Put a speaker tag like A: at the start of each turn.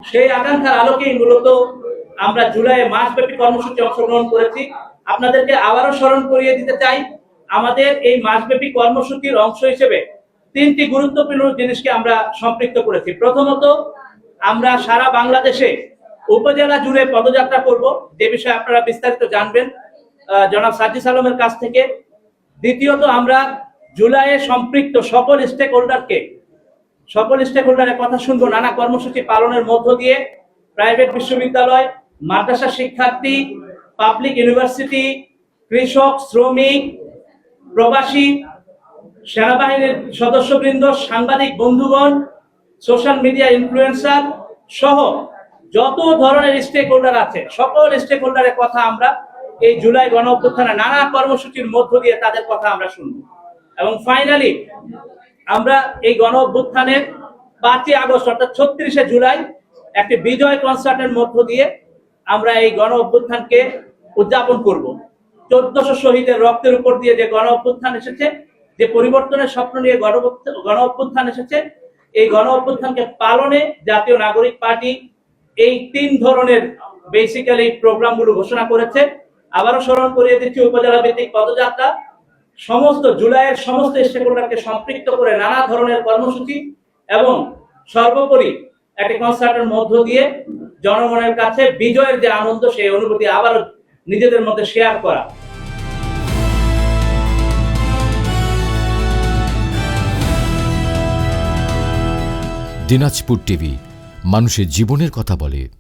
A: সেই আকাঙ্ক্ষার আলোকেই মূলত আমরা জুলাই মাসব্যাপী কর্মসূচি অংশগ্রহণ করেছি। আপনাদেরকে আবারও স্মরণ করিয়ে দিতে চাই, আমাদের এই মাসব্যাপী কর্মসূচির অংশ হিসেবে 3টি গুরুত্বপূর্ণ জিনিসকে আমরা সম্পৃক্ত করেছি। প্রথমত, আমরা সারা বাংলাদেশে উপজেলা জুড়ে পদযাত্রা করব, যে বিষয়ে আপনারা বিস্তারিত জানবেন জনাব সাজিদ আলমের কাছ থেকে। দ্বিতীয়ত, আমরা জুলাইয়ে সম্পৃক্ত সকল স্টেকহোল্ডারের কথা শুনবো নানা কর্মসূচি পালনের মধ্য দিয়ে। প্রাইভেট বিশ্ববিদ্যালয়, মাদ্রাসা শিক্ষার্থী, পাবলিক ইউনিভার্সিটি, কৃষক, শ্রমিক, প্রবাসী, সেনাবাহিনীর সদস্যবৃন্দ, সাংবাদিক বন্ধুগণ, সোশ্যাল মিডিয়া ইনফ্লুয়েন্সার সহ যত ধরনের স্টেক হোল্ডার আছে, সকল স্টেক হোল্ডারের কথা আমরা এই জুলাই গণ অভ্যুত্থানে নানা কর্মসূচির মধ্য দিয়ে তাদের কথা আমরা শুনব। এবং ফাইনালি আমরা এই গণ অভ্যুত্থানের 5ই আগস্ট অর্থাৎ 36শে জুলাই একটি বিজয় কনসার্টের মধ্য দিয়ে আমরা এই গণ অভ্যুত্থানকে উদযাপন করব। 1400 শহীদের রক্তের উপর দিয়ে যে গণ অভ্যুত্থান এসেছে, যে পরিবর্তনের স্বপ্ন নিয়ে গণ অভ্যুত্থান এসেছে, এই গণ অভ্যুত্থানকে পালনে জাতীয় নাগরিক পার্টি এই 3 ধরনের বেসিক্যালি প্রোগ্রামগুলো ঘোষণা করেছে। আবারও স্মরণ করিয়ে দিচ্ছি, উপজেলা ভিত্তিক পদযাত্রা, সমস্ত জুলাইয়ের সমস্ত স্টেকহোল্ডারকে সম্পৃক্ত করে নানা ধরনের কর্মসূচি এবং সর্বোপরি একটি কনসার্টের মধ্য দিয়ে জনগণের কাছে বিজয়ের যে আনন্দ, সেই অনুভূতি আবারও নিজেদের মধ্যে শেয়ার করা।
B: দিনাজপুর টিভি, মানুষের জীবনের কথা বলে।